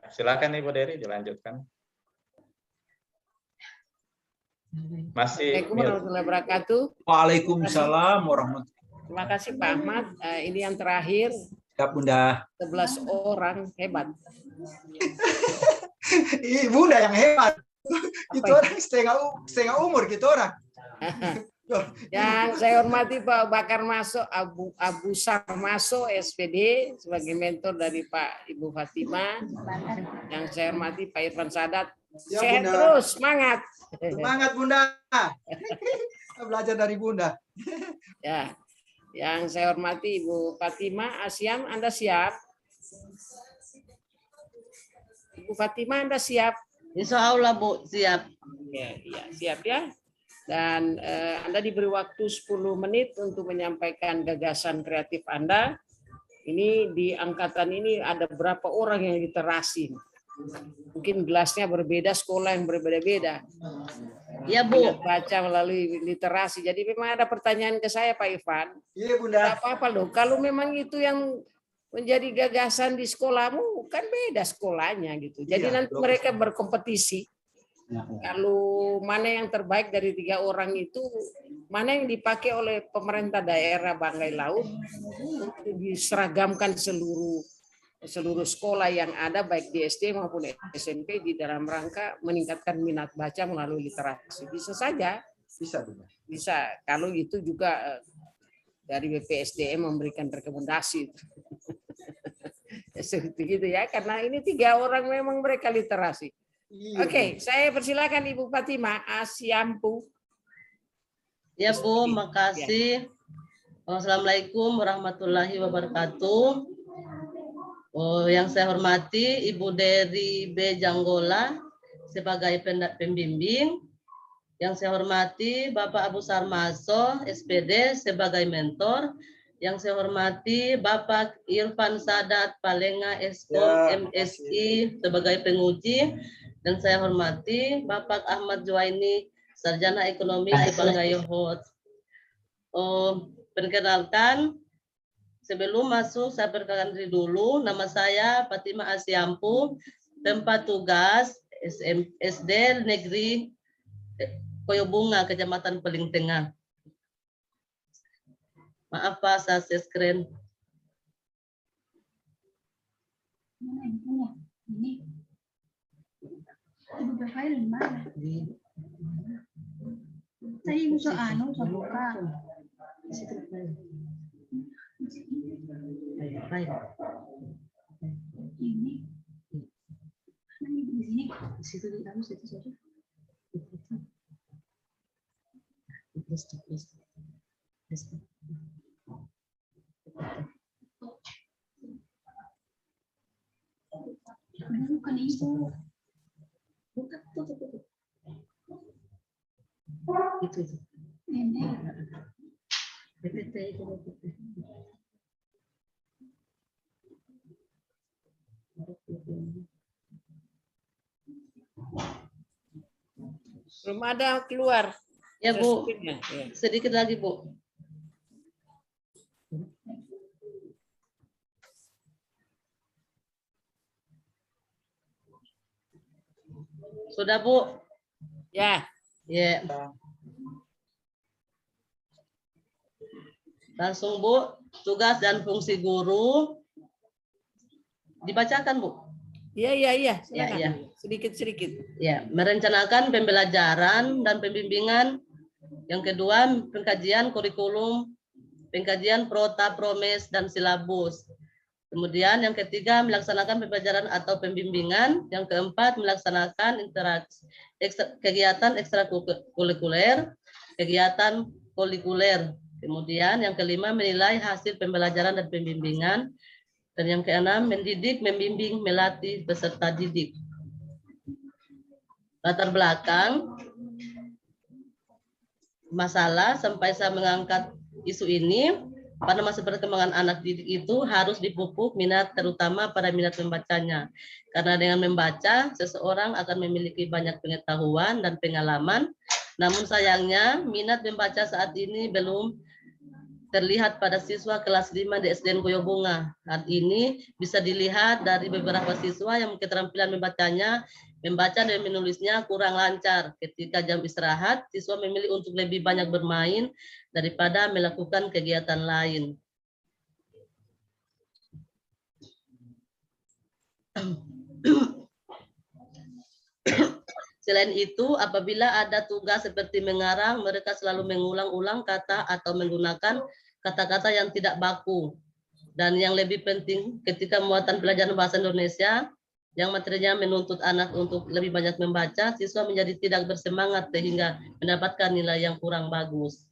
Silakan Ibu Dery dilanjutkan. Masih. Assalamualaikum warahmatullahi wabarakatuh. Waalaikumsalam warahmatullahi. Terima kasih Pak Ahmad. Ini yang terakhir. Siap Bunda. 11 orang hebat. Bunda yang hebat. Itu orang setengah umur gitu orang. Yang saya hormati Pak Bakar Maso, Abu Sarmaso SPD sebagai mentor dari Pak Ibu Fatima. Yang saya hormati Pak Irfan Sadat. Ya, Sehat Bunda. terus, semangat. Semangat Bunda. Belajar dari Bunda. Ya. Yang saya hormati Ibu Fatima Asyam, Anda siap? Ibu Fatima, Anda siap? Insya Allah Bu, siap. Ya, siap ya. Dan Anda diberi waktu 10 menit untuk menyampaikan gagasan kreatif Anda. Ini di angkatan ini ada berapa orang yang literasi? Mungkin gelasnya berbeda, sekolah yang berbeda-beda. Ya Bu. Baca melalui literasi. Jadi memang ada pertanyaan ke saya Pak Ivan. Iya Bunda. Tidak apa-apa loh. Kalau memang itu yang menjadi gagasan di sekolahmu, kan beda sekolahnya gitu. Jadi Iya, nanti mereka berkompetisi. Kalau mana yang terbaik dari 3 orang itu, mana yang dipakai oleh pemerintah daerah Banggai Laut untuk diseragamkan seluruh sekolah yang ada baik di SD maupun SMP di dalam rangka meningkatkan minat baca melalui literasi. Bisa saja. Bisa Bunda. Bisa. Kalau itu juga dari BPSDM memberikan rekomendasi. Seperti itu ya, karena ini 3 orang memang mereka literasi. Iya, Oke, saya persilakan Ibu Fatima Asyampu. Ya Bu, makasih. Wassalamualaikum warahmatullahi wabarakatuh. Yang saya hormati Ibu Dery B. Janggola sebagai pembimbing. Yang saya hormati Bapak Abu Sarmaso SPD sebagai mentor. Yang saya hormati Bapak Irfan Sadat Palenga Eskom MSI sebagai penguji. Dan saya hormati Bapak Ahmad Juwaini Sarjana Ekonomi sebagai host. Perkenalkan, sebelum masuk saya perkenalkan diri dulu. Nama saya Fatima Asyampu, tempat tugas SD Negeri Koyobunga, Kecamatan Peling Tengah. Maaf Pak, saya share screen. Buka file di mana? Saya ibu saya buka. Ini. Di sini. Di situ di dalam situ saja. Bukan itu. Bukan, tutup. Itu. Ini. PPT itu. Belum ada keluar. Ya Bu, Ya. sedikit lagi Bu. Sudah Bu? Ya. Ya. Langsung Bu, tugas dan fungsi guru dibacakan Bu. Iya. Silakan. Ya. Sedikit-sedikit. Ya, merencanakan pembelajaran dan pembimbingan. Yang kedua, pengkajian kurikulum, pengkajian prota, promes, dan silabus. Kemudian yang ketiga, melaksanakan pembelajaran atau pembimbingan. Yang keempat, melaksanakan kegiatan ekstrakurikuler, kegiatan kolikuler. Kemudian yang kelima, menilai hasil pembelajaran dan pembimbingan. Dan yang keenam, mendidik, membimbing, melatih peserta didik. Latar belakang masalah sampai saya mengangkat isu ini, pada masa perkembangan anak didik itu harus dipupuk minat, terutama pada minat membacanya. Karena dengan membaca, seseorang akan memiliki banyak pengetahuan dan pengalaman. Namun sayangnya, minat membaca saat ini belum terlihat pada siswa kelas 5 di SDN Koyobunga. Hal ini bisa dilihat dari beberapa siswa yang keterampilan membaca dan menulisnya kurang lancar. Ketika jam istirahat, siswa memilih untuk lebih banyak bermain daripada melakukan kegiatan lain. Selain itu, apabila ada tugas seperti mengarang, mereka selalu mengulang-ulang kata atau menggunakan kata-kata yang tidak baku. Dan yang lebih penting, ketika muatan pelajaran bahasa Indonesia, yang materinya menuntut anak untuk lebih banyak membaca, siswa menjadi tidak bersemangat sehingga mendapatkan nilai yang kurang bagus.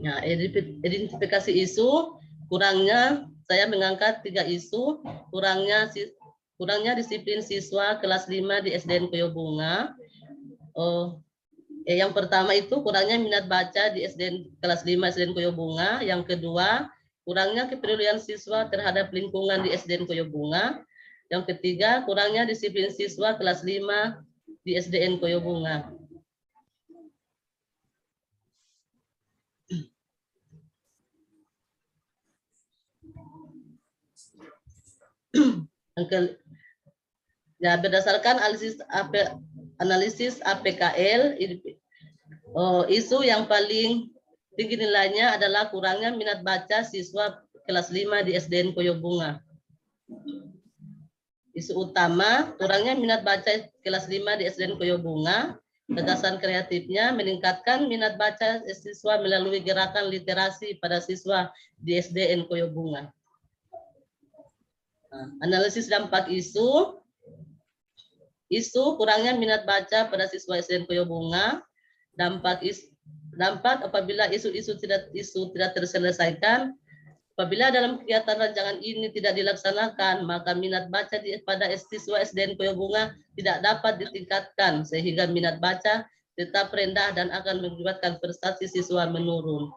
Nah, identifikasi isu, kurangnya saya mengangkat 3 isu, kurangnya disiplin siswa kelas 5 di SDN Koyobunga. Yang pertama itu kurangnya minat baca di SDN kelas 5 SDN Koyobunga. Yang kedua, kurangnya kepedulian siswa terhadap lingkungan di SDN Koyobunga. Yang ketiga, kurangnya disiplin siswa kelas 5 di SDN Koyobunga. Ya, berdasarkan analisis APKL, isu yang paling tinggi nilainya adalah kurangnya minat baca siswa kelas 5 di SDN Koyobunga. Isu utama, kurangnya minat baca kelas 5 di SDN Koyobunga. Gagasan kreatifnya meningkatkan minat baca siswa melalui gerakan literasi pada siswa di SDN Koyobunga. Analisis dampak isu kurangnya minat baca pada siswa SDN Koyobunga. Dampak apabila isu tidak terselesaikan, apabila dalam kegiatan rancangan ini tidak dilaksanakan, maka minat baca pada siswa SDN Koyobunga tidak dapat ditingkatkan sehingga minat baca tetap rendah dan akan mengakibatkan prestasi siswa menurun.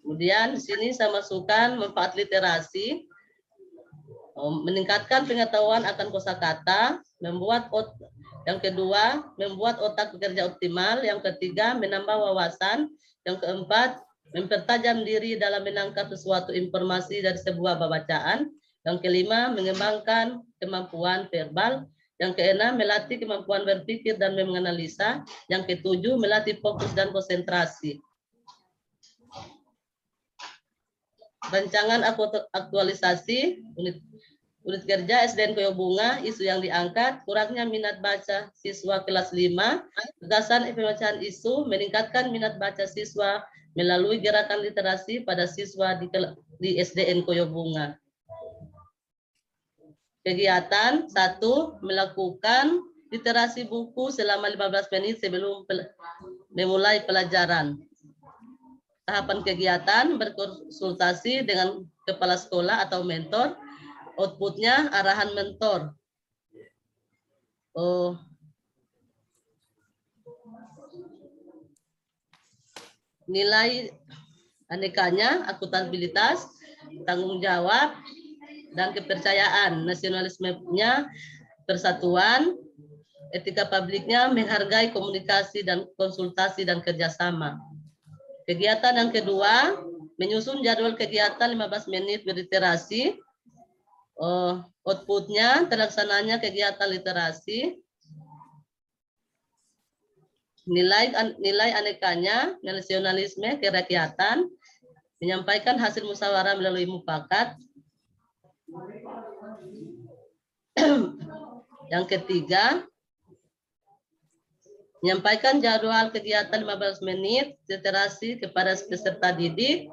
Kemudian di sini saya masukkan manfaat literasi, meningkatkan pengetahuan akan kosakata, yang kedua membuat otak bekerja optimal, yang ketiga menambah wawasan, yang keempat mempertajam diri dalam menangkap sesuatu informasi dari sebuah bacaan, yang kelima mengembangkan kemampuan verbal, yang keenam melatih kemampuan berpikir dan menganalisa, yang ketujuh melatih fokus dan konsentrasi. Rancangan aktualisasi unit kerja SDN Koyobunga, isu yang diangkat, kurangnya minat baca siswa kelas 5, gagasan pemecahan isu, meningkatkan minat baca siswa melalui gerakan literasi pada siswa di SDN Koyobunga. Kegiatan 1, melakukan literasi buku selama 15 menit sebelum memulai pelajaran. Tahapan kegiatan, berkonsultasi dengan kepala sekolah atau mentor. Outputnya arahan mentor. Nilai anekanya, akuntabilitas, tanggung jawab, dan kepercayaan. Nasionalismenya, persatuan, etika publiknya, menghargai komunikasi dan konsultasi dan kerjasama. Kegiatan yang kedua, menyusun jadwal kegiatan 15 menit berliterasi. Outputnya, terlaksananya kegiatan literasi. Nilai anekanya, nasionalisme, kerakyatan, menyampaikan hasil musyawarah melalui mufakat. Yang ketiga, menyampaikan jadwal kegiatan 15 menit literasi kepada peserta didik.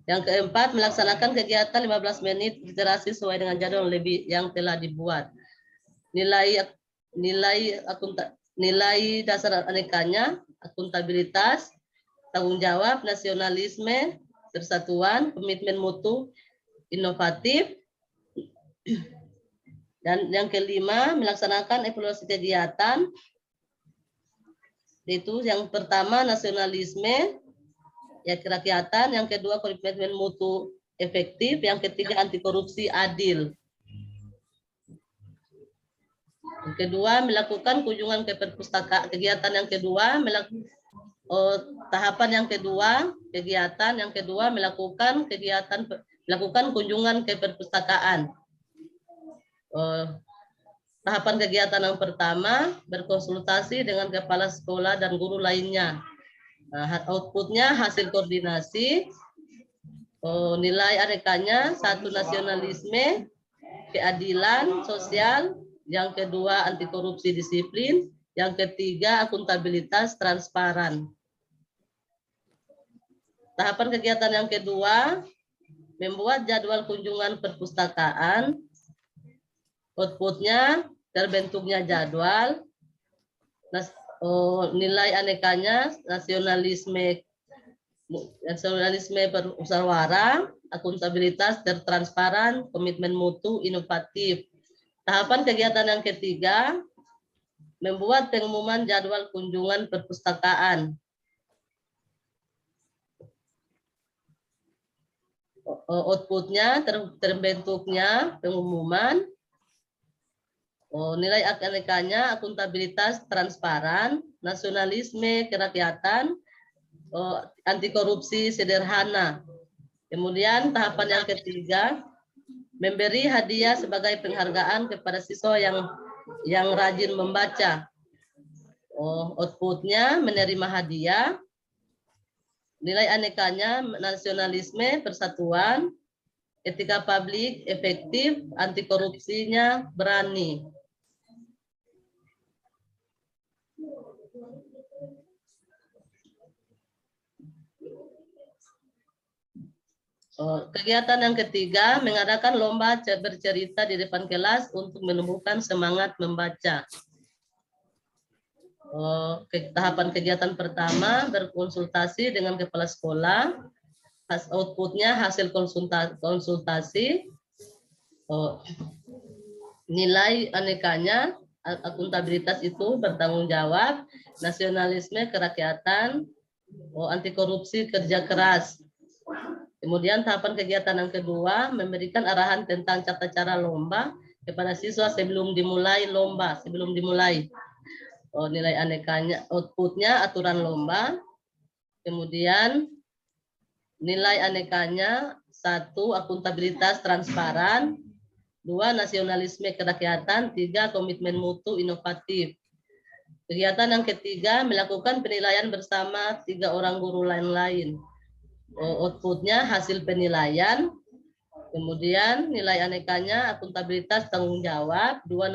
Yang keempat, melaksanakan kegiatan 15 menit literasi sesuai dengan jadwal yang telah dibuat. Nilai dasar anekanya, akuntabilitas, tanggung jawab, nasionalisme, persatuan, komitmen mutu, inovatif. Dan yang kelima, melaksanakan evaluasi kegiatan Itu yang pertama nasionalisme ya kerakyatan, yang kedua komitmen mutu efektif, yang ketiga anti korupsi adil. Yang kedua melakukan kunjungan ke perpustakaan, kegiatan yang kedua tahapan yang kedua, kegiatan yang kedua melakukan kunjungan ke perpustakaan. Tahapan kegiatan yang pertama berkonsultasi dengan kepala sekolah dan guru lainnya. Outputnya hasil koordinasi, nilai anekanya 1 nasionalisme, keadilan sosial, yang kedua anti korupsi disiplin, yang ketiga akuntabilitas transparan. Tahapan kegiatan yang kedua membuat jadwal kunjungan perpustakaan. Outputnya terbentuknya jadwal, nilai anekanya nasionalisme bermusyawarah, akuntabilitas tertransparan, komitmen mutu inovatif. Tahapan kegiatan yang ketiga membuat pengumuman jadwal kunjungan perpustakaan. Outputnya terbentuknya pengumuman, nilai anekanya akuntabilitas transparan, nasionalisme kerakyatan, anti korupsi sederhana. Kemudian tahapan yang ketiga memberi hadiah sebagai penghargaan kepada siswa yang rajin membaca. Outputnya menerima hadiah, nilai anekanya nasionalisme persatuan, etika publik efektif, anti korupsinya berani. Kegiatan yang ketiga mengadakan lomba bercerita di depan kelas untuk menumbuhkan semangat membaca. Tahapan kegiatan pertama berkonsultasi dengan kepala sekolah. Outputnya hasil konsultasi, nilai anekanya akuntabilitas itu bertanggung jawab, nasionalisme kerakyatan, anti korupsi kerja keras. Kemudian tahapan kegiatan yang kedua memberikan arahan tentang tata cara lomba kepada siswa sebelum dimulai lomba, nilai anekanya, outputnya aturan lomba. Kemudian nilai anekanya 1 akuntabilitas transparan, 2 nasionalisme kerakyatan, 3 komitmen mutu inovatif. Kegiatan yang ketiga melakukan penilaian bersama 3 orang guru lain-lain. Outputnya hasil penilaian, kemudian nilai anekanya akuntabilitas tanggung jawab, 2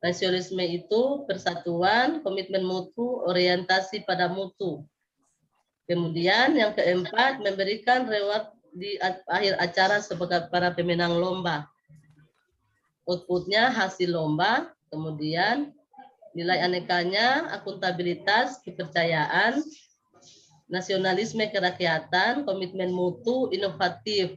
nasionalisme itu persatuan, komitmen mutu, orientasi pada mutu. Kemudian yang keempat memberikan reward di akhir acara sebagai para pemenang lomba. Outputnya hasil lomba, kemudian nilai anekanya akuntabilitas, kepercayaan, nasionalisme kerakyatan, komitmen mutu, inovatif.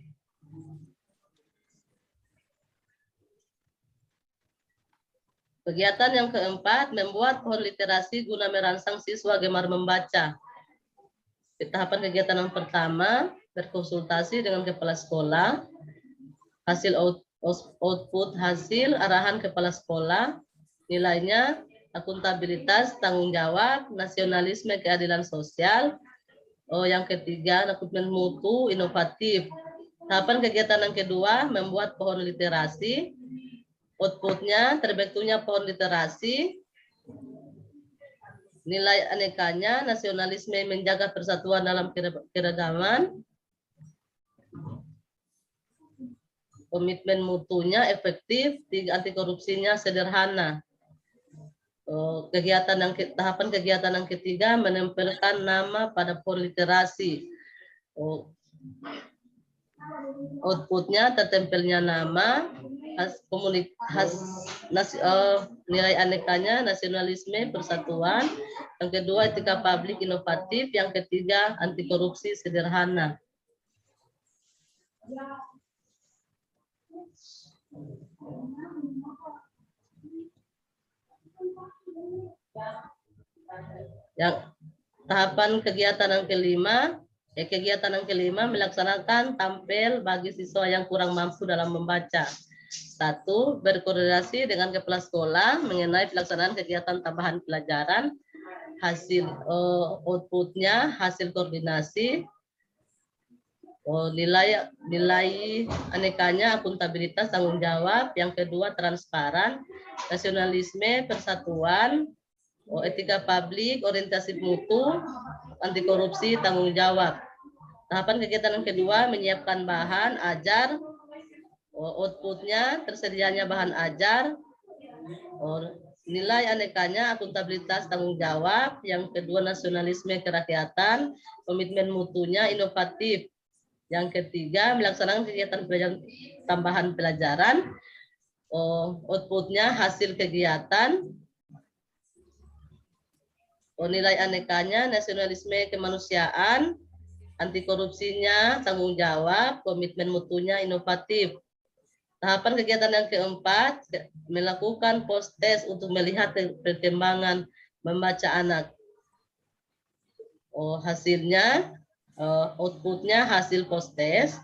Kegiatan yang keempat membuat pohon literasi guna merangsang siswa gemar membaca. Di tahapan kegiatan yang pertama berkonsultasi dengan kepala sekolah, hasil output hasil arahan kepala sekolah, nilainya akuntabilitas tanggung jawab, nasionalisme keadilan sosial. Yang ketiga, komitmen mutu inovatif. Tahapan kegiatan yang kedua membuat pohon literasi. Outputnya terbentuknya pohon literasi. Nilai anekanya nasionalisme menjaga persatuan dalam keragaman. Komitmen mutunya efektif, anti korupsinya sederhana. Tahapan kegiatan yang ketiga menempelkan nama pada pohon literasi. Outputnya tertempelnya nama, nilai anekanya nasionalisme persatuan, yang kedua etika publik inovatif, yang ketiga anti korupsi sederhana. Yang tahapan kegiatan yang kelima, melaksanakan tampil bagi siswa yang kurang mampu dalam membaca. 1. Berkoordinasi dengan kepala sekolah mengenai pelaksanaan kegiatan tambahan pelajaran, hasil outputnya, hasil koordinasi, nilai anekanya, akuntabilitas, tanggung jawab. Yang kedua, transparan, nasionalisme, persatuan, etika publik, orientasi mutu, anti korupsi, tanggung jawab. Tahapan kegiatan yang kedua, menyiapkan bahan ajar, outputnya, tersedianya bahan ajar, nilai anekanya, akuntabilitas, tanggung jawab. Yang kedua, nasionalisme, kerakyatan, komitmen mutunya, inovatif. Yang ketiga, melaksanakan kegiatan tambahan pelajaran, outputnya, hasil kegiatan, nilai anekanya, nasionalisme, kemanusiaan, anti korupsinya, tanggung jawab, komitmen mutunya, inovatif. Tahapan kegiatan yang keempat, melakukan post test untuk melihat perkembangan membaca anak. Hasilnya, outputnya, hasil post test,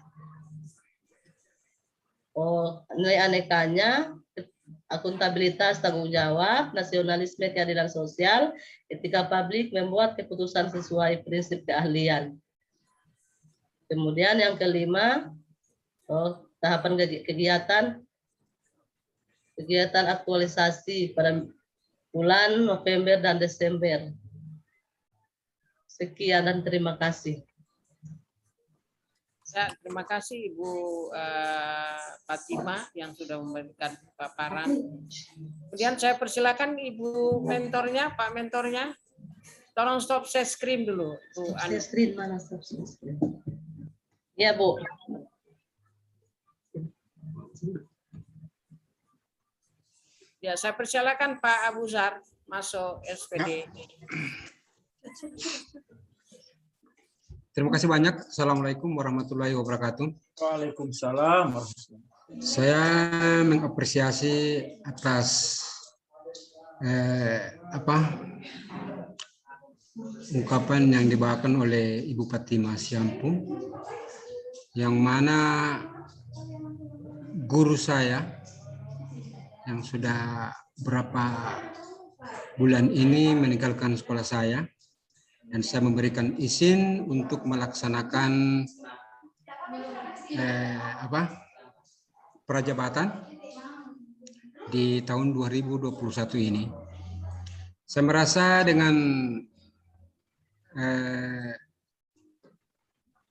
nilai anekanya, akuntabilitas, tanggung jawab, nasionalisme, keadilan sosial, etika publik, membuat keputusan sesuai prinsip keahlian. Kemudian yang kelima, tahapan kegiatan aktualisasi pada bulan November dan Desember. Sekian dan terima kasih. Ya, terima kasih Ibu Fatima yang sudah memberikan paparan. Kemudian saya persilakan Ibu mentornya, Pak mentornya. Tolong stop share screen dulu. Bu Share screen mana stop share screen? Ya, Bu. Ya, saya persilakan Pak Abu Zar masuk SPD. Terima kasih banyak. Assalamualaikum warahmatullahi wabarakatuh. Waalaikumsalam. Saya mengapresiasi atas ungkapan yang dibawakan oleh Ibu Fatima Siampu, yang mana guru saya yang sudah berapa bulan ini meninggalkan sekolah saya, dan saya memberikan izin untuk melaksanakan prajabatan di tahun 2021 ini. Saya merasa dengan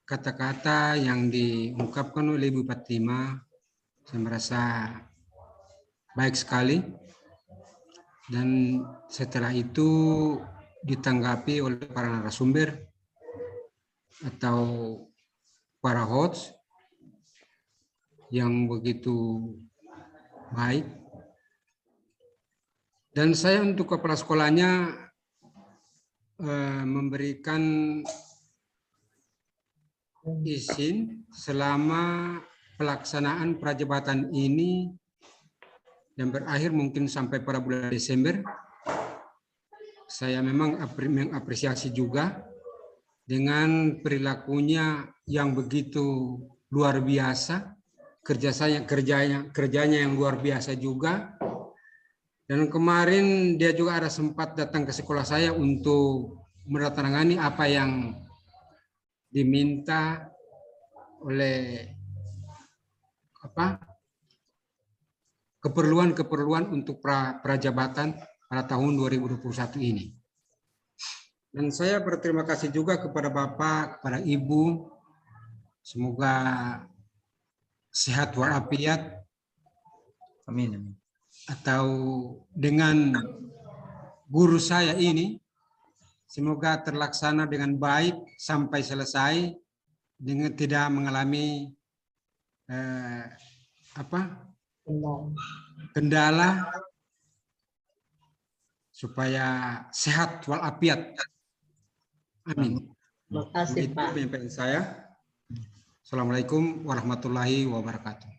kata-kata yang diungkapkan oleh Ibu Fatima, saya merasa baik sekali. Dan setelah itu ditanggapi oleh para narasumber atau para host yang begitu baik. Dan saya untuk kepala sekolahnya memberikan izin selama pelaksanaan prajabatan ini yang berakhir mungkin sampai pada bulan Desember. Saya memang mengapresiasi juga dengan perilakunya yang begitu luar biasa, kerjanya yang luar biasa juga. Dan kemarin dia juga ada sempat datang ke sekolah saya untuk menandatangani apa yang diminta oleh keperluan untuk prajabatan pada tahun 2021 ini. Dan saya berterima kasih juga kepada Bapak, kepada Ibu. Semoga sehat walafiat. Amin. Atau dengan guru saya ini, semoga terlaksana dengan baik sampai selesai, dengan tidak mengalami kendala, supaya sehat walafiat. Amin. Terima kasih, Itu Pak. penyampaian saya. Assalamualaikum warahmatullahi wabarakatuh.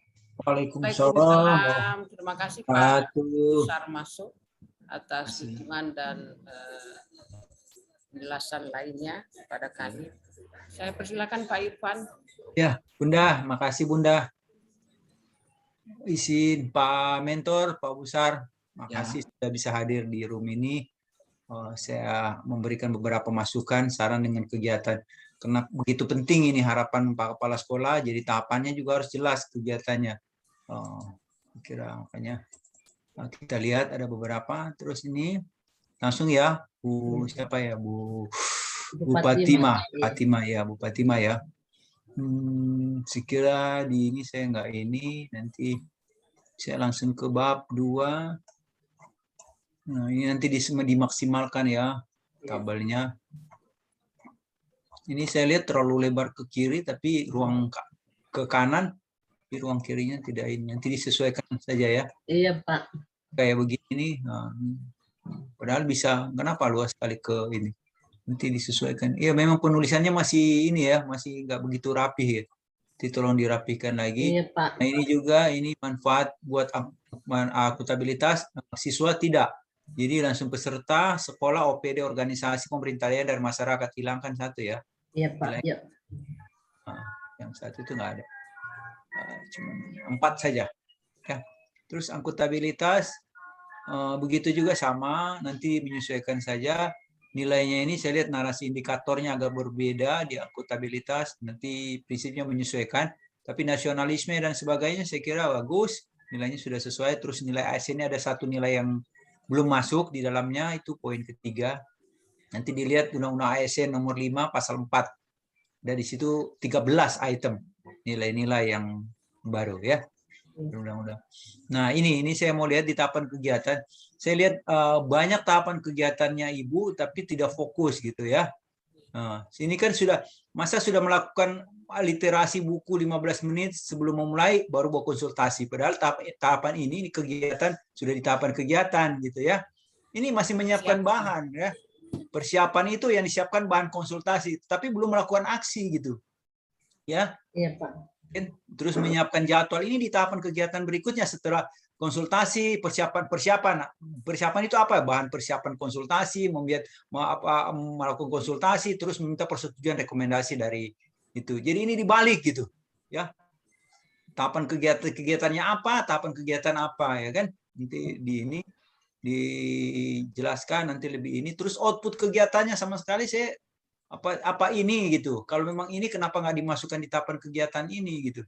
Waalaikumsalam. Terima kasih Pak Besar masuk atas dukungan dan penjelasan lainnya kepada kami. Saya persilakan Pak Irfan. Ya, Bunda, makasih Bunda. Izin Pak Mentor, Pak Busar, makasih sudah bisa hadir di room ini. Saya memberikan beberapa masukan, saran dengan kegiatan. Karena begitu penting ini harapan Pak Kepala Sekolah, jadi tahapannya juga harus jelas kegiatannya. Kira makanya kita lihat ada beberapa. Terus ini langsung ya, Bu siapa ya, Bu Fatima, Bu Fatima ya. Sekira di ini saya nggak ini, nanti saya langsung ke bab 2. Nah, ini nanti dimaksimalkan ya tabelnya. Ini saya lihat terlalu lebar ke kiri, tapi ruang ke kanan, di ruang kirinya tidak ini. Nanti disesuaikan saja ya. Iya Pak. Kayak begini. Nah, padahal bisa, kenapa luas sekali ke ini? Nanti disesuaikan. Iya, memang penulisannya masih ini ya, masih nggak begitu rapih ya. Nanti tolong dirapikan lagi. Iya Pak. Nah ini juga ini manfaat buat akuntabilitas siswa tidak. Jadi langsung peserta, sekolah, OPD, organisasi, pemerintah daerah, dan masyarakat, hilangkan satu ya. Iya Pak. Iya. Nah, yang satu itu nggak ada. Cuma 4 saja. Ya. Terus akuntabilitas, begitu juga sama, nanti menyesuaikan saja. Nilainya ini saya lihat narasi indikatornya agak berbeda di akuntabilitas, nanti prinsipnya menyesuaikan. Tapi nasionalisme dan sebagainya saya kira bagus, nilainya sudah sesuai. Terus nilai ASN ini ada satu nilai yang belum masuk di dalamnya, itu poin ketiga. Nanti dilihat Undang-Undang ASN nomor 5 pasal 4. Dari situ 13 item nilai-nilai yang baru ya. Undang-undang. Nah, ini saya mau lihat di tahapan kegiatan. Saya lihat banyak tahapan kegiatannya Ibu tapi tidak fokus gitu ya. Nah, sini kan sudah melakukan literasi buku 15 menit sebelum memulai baru bawa konsultasi. Padahal tahapan ini kegiatan sudah di tahapan kegiatan gitu ya. Ini masih menyiapkan bahan ya. Persiapan itu yang disiapkan bahan konsultasi, tapi belum melakukan aksi gitu. Ya. Iya Pak. Terus menyiapkan jadwal ini di tahapan kegiatan berikutnya setelah konsultasi, persiapan itu apa? Bahan persiapan konsultasi, melakukan konsultasi, terus meminta persetujuan rekomendasi dari itu. Jadi ini dibalik gitu, ya. Tahapan kegiatannya apa? Tahapan kegiatan apa ya kan? Nanti di ini dijelaskan nanti lebih ini. Terus output kegiatannya sama sekali saya apa ini gitu. Kalau memang ini kenapa nggak dimasukkan di tahapan kegiatan ini gitu.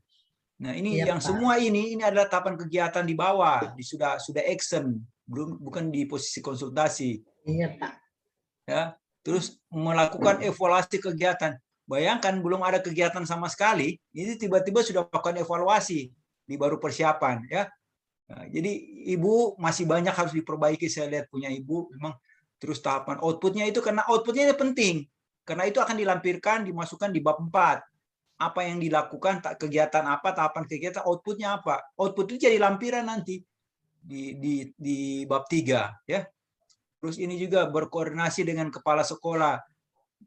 Nah, ini Iya, yang Pak. semua ini adalah tahapan kegiatan di bawah, sudah action, bukan di posisi konsultasi. Iya Pak. Ya. Terus melakukan evaluasi kegiatan. Bayangkan belum ada kegiatan sama sekali, ini tiba-tiba sudah melakukan evaluasi di baru persiapan ya. Nah, jadi Ibu masih banyak harus diperbaiki, saya lihat punya Ibu memang. Terus tahapan outputnya itu, karena outputnya ini penting. Karena itu akan dilampirkan, dimasukkan di bab 4. Apa yang dilakukan, kegiatan apa, tahapan kegiatan, outputnya apa. Output itu jadi lampiran nanti di bab 3. Ya. Terus ini juga berkoordinasi dengan kepala sekolah.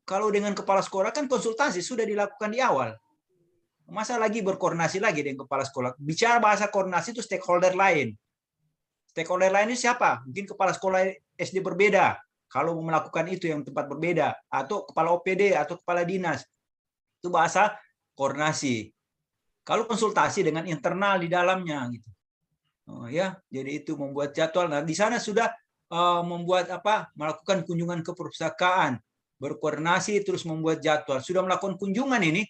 Kalau dengan kepala sekolah kan konsultasi sudah dilakukan di awal. Masa lagi berkoordinasi lagi dengan kepala sekolah. Bicara bahasa koordinasi itu stakeholder lain. Stakeholder lain itu siapa? Mungkin kepala sekolah SD berbeda. Kalau melakukan itu yang tempat berbeda, atau kepala OPD atau kepala dinas, itu bahasa koordinasi. Kalau konsultasi dengan internal di dalamnya, gitu, ya, jadi itu membuat jadwal. Nah, di sana sudah membuat apa? Melakukan kunjungan ke perpustakaan, berkoordinasi, terus membuat jadwal. Sudah melakukan kunjungan ini,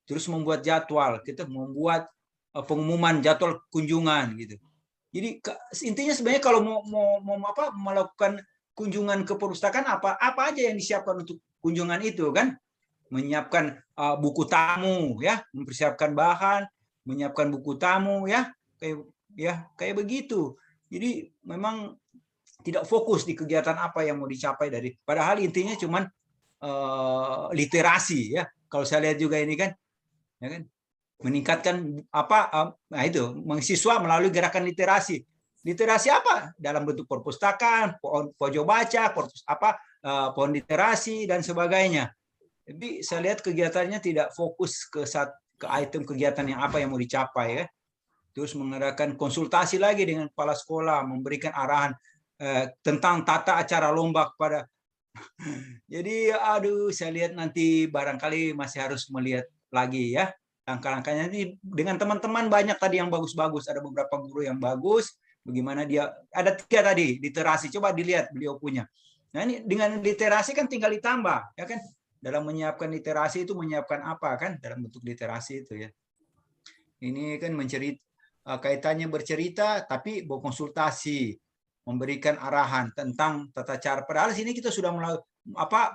terus membuat jadwal. Kita membuat pengumuman jadwal kunjungan, gitu. Jadi intinya sebenarnya kalau mau melakukan kunjungan ke perpustakaan apa aja yang disiapkan untuk kunjungan itu kan, menyiapkan buku tamu ya, mempersiapkan bahan, menyiapkan buku tamu ya, kayak begitu. Jadi memang tidak fokus di kegiatan apa yang mau dicapai dari, padahal intinya cuman literasi ya. Kalau saya lihat juga ini kan, ya kan, meningkatkan nah itu mahasiswa melalui gerakan literasi. Literasi apa? Dalam bentuk perpustakaan, pojok baca, pohon literasi dan sebagainya. Jadi saya lihat kegiatannya tidak fokus ke item kegiatan yang apa yang mau dicapai ya. Terus mengadakan konsultasi lagi dengan kepala sekolah, memberikan arahan tentang tata acara lomba kepada Jadi aduh, saya lihat nanti barangkali masih harus melihat lagi ya langkah-langkahnya. Ini dengan teman-teman banyak tadi yang bagus-bagus, ada beberapa guru yang bagus. Bagaimana dia, ada 3 tadi literasi, coba dilihat beliau punya. Nah ini dengan literasi kan tinggal ditambah ya kan, dalam menyiapkan literasi itu menyiapkan apa kan dalam bentuk literasi itu ya. Ini kan kaitannya bercerita tapi berkonsultasi, memberikan arahan tentang tata cara. Padahal sini kita sudah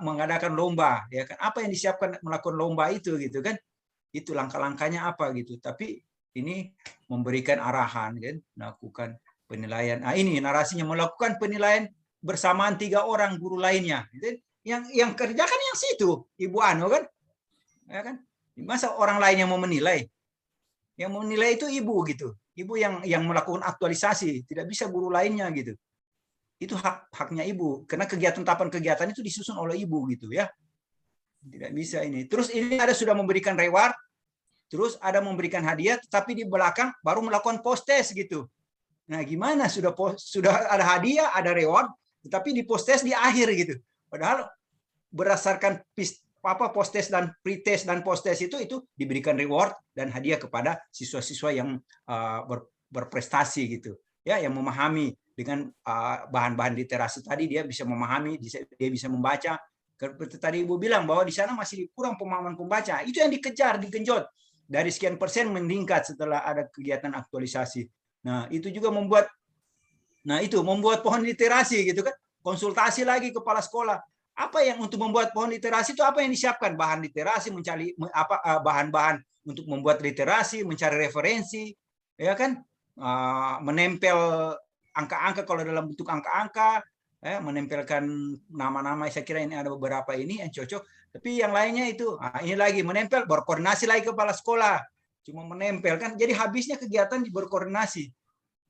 mengadakan lomba ya kan, apa yang disiapkan melakukan lomba itu gitu kan, itu langkah-langkahnya apa gitu. Tapi ini memberikan arahan kan, melakukan penilaian. Nah ini narasinya, melakukan penilaian bersamaan 3 orang guru lainnya. Yang kerja kan yang situ Ibu Ano kan, ya kan, masa orang lain yang mau menilai? Yang menilai itu ibu gitu, ibu yang melakukan aktualisasi, tidak bisa guru lainnya gitu. Itu haknya ibu, karena tahapan kegiatan itu disusun oleh ibu gitu ya. Tidak bisa ini. Terus ini ada sudah memberikan reward, terus ada memberikan hadiah, tapi di belakang baru melakukan post test gitu. Nah gimana, sudah ada hadiah, ada reward, tetapi di post test di akhir gitu. Padahal berdasarkan post test dan pre-test dan post test itu diberikan reward dan hadiah kepada siswa-siswa yang berprestasi gitu ya, yang memahami dengan bahan-bahan literasi tadi, dia bisa memahami, dia bisa membaca. Seperti tadi Ibu bilang bahwa di sana masih kurang pemahaman pembaca, itu yang dikejar, digenjot dari sekian persen meningkat setelah ada kegiatan aktualisasi. Nah itu juga membuat pohon literasi gitu kan, konsultasi lagi kepala sekolah. Apa yang untuk membuat pohon literasi itu apa yang disiapkan? Bahan literasi, mencari bahan-bahan untuk membuat literasi, mencari referensi, ya kan? Menempel angka-angka kalau dalam bentuk angka-angka, menempelkan nama-nama. Saya kira ini ada beberapa ini yang cocok. Tapi yang lainnya itu, ini lagi menempel, berkoordinasi lagi kepala sekolah. Cuma menempel kan, jadi habisnya kegiatan berkoordinasi.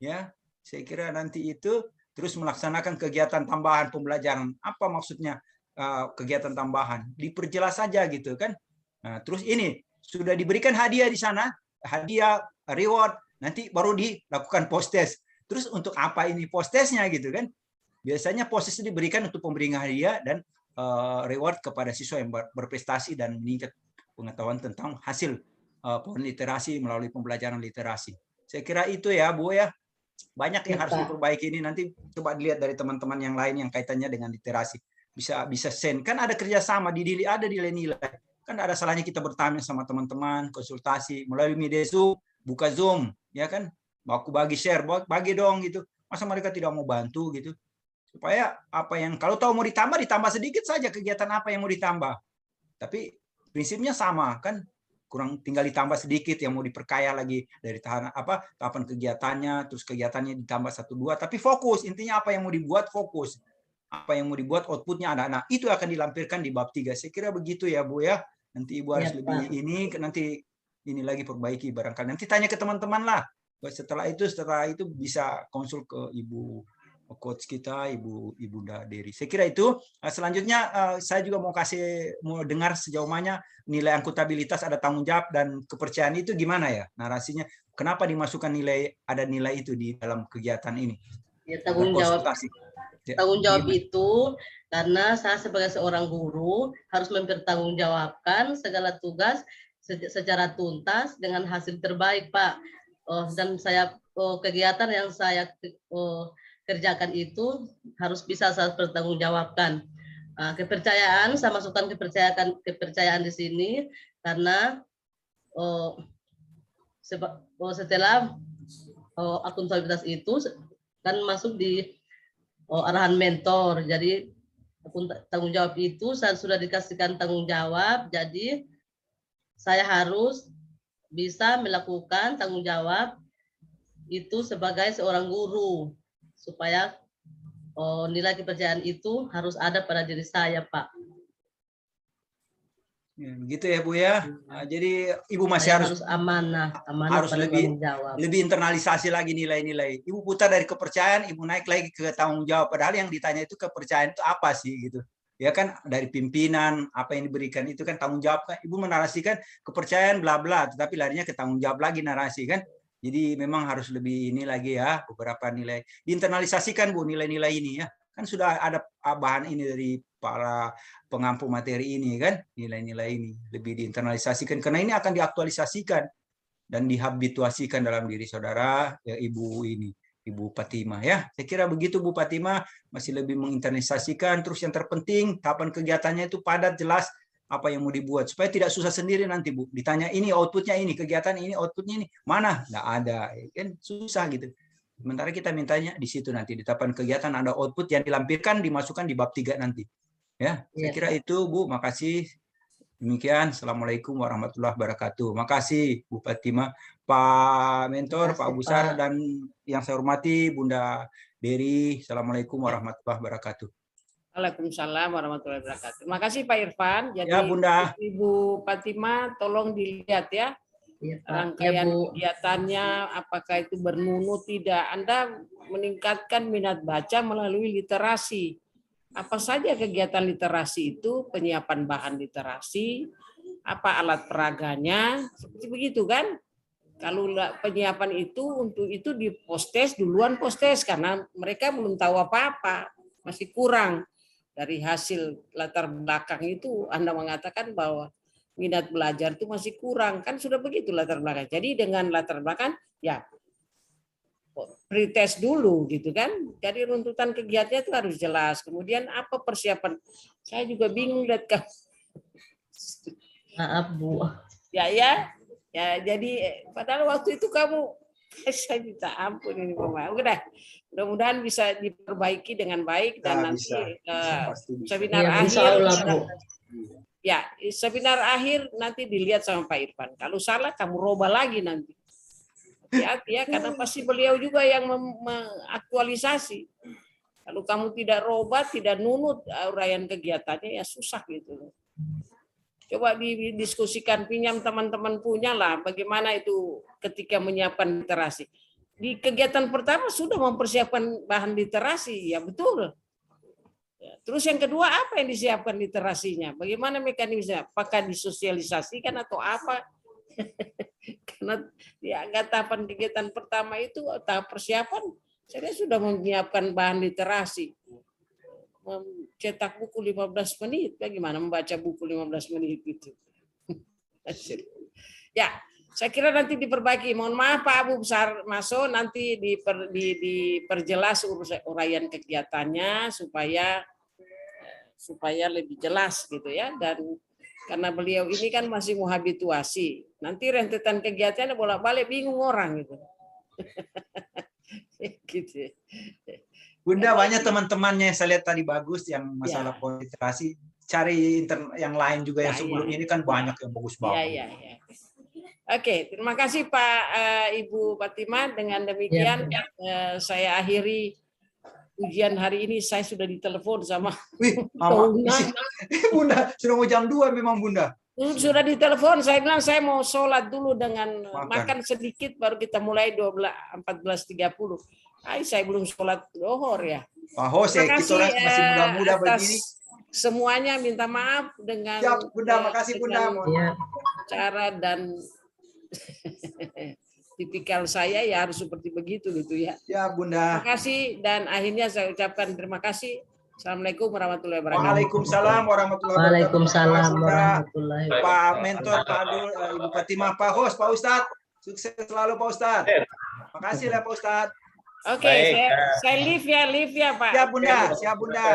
Ya, saya kira nanti itu terus melaksanakan kegiatan tambahan pembelajaran. Apa maksudnya? Kegiatan tambahan diperjelas saja gitu kan. Nah, terus ini sudah diberikan hadiah di sana, hadiah reward, nanti baru dilakukan post test. Terus untuk apa ini post testnya gitu kan? Biasanya post test diberikan untuk pemberian hadiah dan reward kepada siswa yang berprestasi dan meningkat pengetahuan tentang hasil pohon literasi melalui pembelajaran literasi. Saya kira itu ya Bu ya. Banyak yang harus diperbaiki ini, nanti coba dilihat dari teman-teman yang lain yang kaitannya dengan literasi. Bisa send, kan ada kerjasama, ada nilai-nilai. Kan ada salahnya kita bertanya sama teman-teman, konsultasi melalui media Zoom, buka Zoom, ya kan? Aku bagi share, bagi dong gitu. Masa mereka tidak mau bantu gitu? Supaya apa yang kalau tahu mau ditambah sedikit saja kegiatan apa yang mau ditambah. Tapi prinsipnya sama kan? Kurang tinggal ditambah sedikit yang mau diperkaya lagi dari tahapan kegiatannya, terus kegiatannya ditambah 1-2, tapi fokus, intinya apa yang mau dibuat fokus. Apa yang mau dibuat outputnya ada. Nah, itu akan dilampirkan di bab 3. Saya kira begitu ya, Bu ya. Nanti Ibu harus lebih nanti ini lagi perbaiki barangkali. Nanti tanya ke teman-teman lah. Setelah itu bisa konsul ke Ibu coach kita, Ibu Dery. Saya kira itu. Selanjutnya saya juga mau dengar sejauh mana nilai akuntabilitas, ada tanggung jawab dan kepercayaan itu gimana ya narasinya? Kenapa dimasukkan ada nilai itu di dalam kegiatan ini? Ya, tanggung jawab itu karena saya sebagai seorang guru harus mempertanggungjawabkan segala tugas secara tuntas dengan hasil terbaik, Pak. Dan kegiatan yang saya kerjakan itu harus bisa saya pertanggungjawabkan. Kepercayaan, saya masukkan kepercayaan di sini karena setelah akuntabilitas itu kan masuk di arahan mentor. Jadi tanggung jawab itu saya sudah dikasihkan tanggung jawab, jadi saya harus bisa melakukan tanggung jawab itu sebagai seorang guru supaya nilai kepercayaan itu harus ada pada diri saya, Pak. Ya, begitu ya Bu ya. Jadi Ibu masih harus amanah harus lebih internalisasi lagi nilai-nilai. Ibu putar dari kepercayaan, Ibu naik lagi ke tanggung jawab. Padahal yang ditanya itu kepercayaan itu apa sih gitu. Ya kan dari pimpinan apa yang diberikan itu kan tanggung jawab kan. Ibu menarasikan kepercayaan bla bla, tetapi larinya ke tanggung jawab lagi narasi kan. Jadi memang harus lebih ini lagi ya, beberapa nilai diinternalisasikan Bu, nilai-nilai ini ya. Kan sudah ada bahan ini dari para pengampu materi ini kan, nilai-nilai ini lebih diinternalisasikan karena ini akan diaktualisasikan dan dihabituasikan dalam diri saudara ya, Ibu Fatimah ya. Saya kira begitu Bu Fatimah, masih lebih menginternalisasikan. Terus yang terpenting tahapan kegiatannya itu padat, jelas apa yang mau dibuat supaya tidak susah sendiri nanti Bu. Ditanya ini outputnya ini, kegiatan ini outputnya ini, mana? Nggak ada, kan susah gitu. Sementara kita mintanya di situ nanti di tahapan kegiatan ada output yang dilampirkan dimasukkan di bab 3 nanti. Ya, saya kira itu Bu, makasih. Demikian, Assalamualaikum warahmatullahi wabarakatuh. Makasih Bu Fatimah, Pak Mentor, Pak Busar, dan yang saya hormati Bunda Dery. Assalamualaikum warahmatullahi wabarakatuh. Waalaikumsalam warahmatullahi wabarakatuh. Terima kasih Pak Irfan. Jadi Ya Bunda. Ibu Fatimah tolong dilihat ya. Iya, Pak. Rangkaian Ya, Bu. kegiatannya, apakah itu bermunut tidak. Anda meningkatkan minat baca melalui literasi. Apa saja kegiatan literasi itu, penyiapan bahan literasi, apa alat peraganya, seperti begitu kan. Kalau penyiapan itu untuk itu dipostes duluan postes karena mereka belum tahu apa-apa, masih kurang. Dari hasil latar belakang itu Anda mengatakan bahwa minat belajar itu masih kurang, kan sudah begitu latar belakang. Jadi dengan latar belakang ya pretest dulu gitu kan. Jadi runtutan kegiatannya itu harus jelas. Kemudian apa persiapan? Saya juga bingung lihat kamu. Maaf Bu. Ya, jadi padahal waktu itu kamu saya minta ampun ini Mama. Udah, mudah-mudahan bisa diperbaiki dengan baik dan nanti seminar Ya, akhir. insya Allah, Bu. Ya, seminar akhir nanti dilihat sama Pak Irfan. Kalau salah kamu roba lagi nanti. Hati-hati ya, karena pasti beliau juga yang mengaktualisasi. Kalau kamu tidak roba, tidak nunut uraian kegiatannya, ya susah gitu. Coba didiskusikan, pinjam teman-teman punya lah, bagaimana itu ketika menyiapkan literasi. Di kegiatan pertama sudah mempersiapkan bahan literasi, ya betul. Terus yang kedua apa yang disiapkan literasinya? Bagaimana mekanismenya? Apakah disosialisasikan atau apa? Karena ya tahapan kegiatan pertama itu tahap persiapan, saya sudah menyiapkan bahan literasi. Cetak buku 15 menit, bagaimana membaca buku 15 menit itu? Ya, saya kira nanti diperbaiki. Mohon maaf Pak Abu Besar Maso, nanti diperjelas uraian kegiatannya supaya lebih jelas gitu ya. Dan karena beliau ini kan masih mau habituasi, nanti rentetan kegiatannya bolak-balik bingung orang gitu. Gitu. Bunda banyak teman-temannya saya lihat tadi bagus yang masalah literasi. Cari yang lain juga yang sebelumnya ini kan banyak yang bagus-bagus. Ya. Oke, terima kasih Pak Ibu Fatimah. Dengan demikian saya akhiri ujian hari ini. Saya sudah ditelepon sama Bunda, sudah mau jam 2 memang Bunda. Sudah ditelepon, saya bilang saya mau sholat dulu dengan makan sedikit baru kita mulai 14.30. Saya belum sholat zuhur ya. Pak Hose, kita orang masih muda-muda begini. Semuanya minta maaf dengan Siap, Bunda, makasih Bunda. Cara dan tipikal saya ya harus seperti begitu gitu ya. Ya Bunda. Terima kasih dan akhirnya saya ucapkan terima kasih. Assalamualaikum warahmatullahi wabarakatuh. Waalaikumsalam warahmatullahi wabarakatuh. Waalaikumsalam warahmatullahi wabarakatuh. Pak Mentor, Pak Adul, Ibu Fatimah, Pak Hos, Pak Ustadz. Sukses selalu Pak Ustadz. Makasih lah Pak Ustadz. Oke, saya live ya Pak. Siap Bunda, siap Bunda.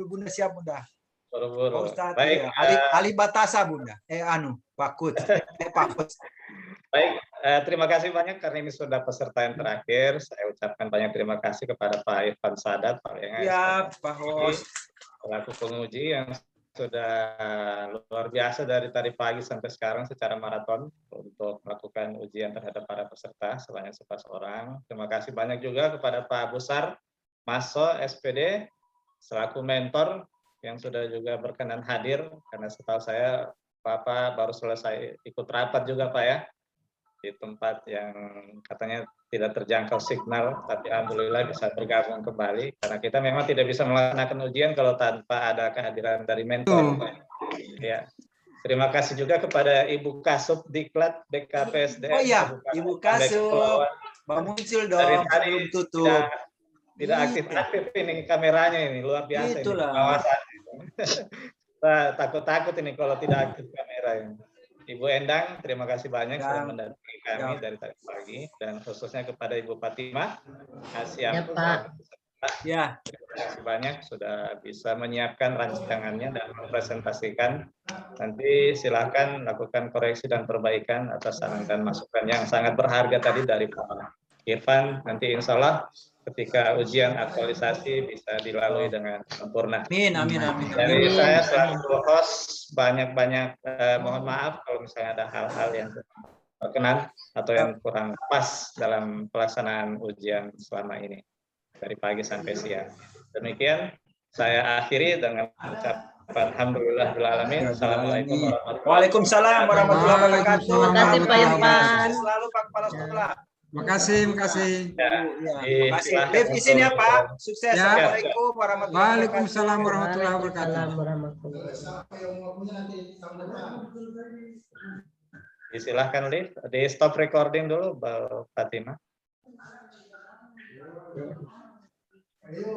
Bunda siap Bunda. Pak Ustadz, baik, Ali Batasa Bunda. Pak Kut. Pak Kut. Baik, terima kasih banyak karena ini sudah peserta yang terakhir. Saya ucapkan banyak terima kasih kepada Pak Irfan Sadat, Pak Lengas, ya, Pak Hos, pelaku penguji yang sudah luar biasa dari tadi pagi sampai sekarang secara maraton untuk melakukan ujian terhadap para peserta sebanyak 11 orang. Terima kasih banyak juga kepada Pak Busar Maso SPD selaku mentor yang sudah juga berkenan hadir karena setahu saya Bapak baru selesai ikut rapat juga Pak ya di tempat yang katanya tidak terjangkau signal, tapi alhamdulillah bisa bergabung kembali karena kita memang tidak bisa melaksanakan ujian kalau tanpa ada kehadiran dari mentor. Ya. Terima kasih juga kepada Ibu Kasup Diklat BKPSDM. Oh iya, Ibu Kasup, Mbak muncul dong sebelum tutup. Tidak aktif-aktif ini kameranya ini, luar biasa. Itulah. Ini pengawasan. Takut-takut ini kalau tidak aktif kamera ini. Ibu Endang, terima kasih banyak sudah mendampingi kami dari tadi pagi, dan khususnya kepada Ibu Fatimah Ya, Pak. Ya. Terima kasih banyak sudah bisa menyiapkan rancangannya dan mempresentasikan. Nanti silakan lakukan koreksi dan perbaikan atas saran dan masukan yang sangat berharga tadi dari Pak Irfan. Nanti insya Allah ketika ujian aktualisasi bisa dilalui dengan sempurna. Amin, amin, amin. Dari saya selaku host banyak-banyak mohon maaf kalau misalnya ada hal-hal yang berkenan atau yang kurang pas dalam pelaksanaan ujian selama ini dari pagi sampai siang. Demikian saya akhiri dengan ucapan alhamdulillahirrahmanirrahim. Assalamualaikum warahmatullahi wabarakatuh. Waalaikumsalam warahmatullahi wabarakatuh. Terima kasih Pak Irfan. Selalu Pak Kepala Sekolah. Makasih. Terima kasih. Live di sini ya Pak. Sukses. Ya. Assalamualaikum warahmatullahi wabarakatuh. Waalaikumsalam warahmatullahi wabarakatuh. Waalaikumsalam warahmatullahi wabarakatuh. Silahkan live. Di stop recording dulu, Mbak Fatimah. Ayo.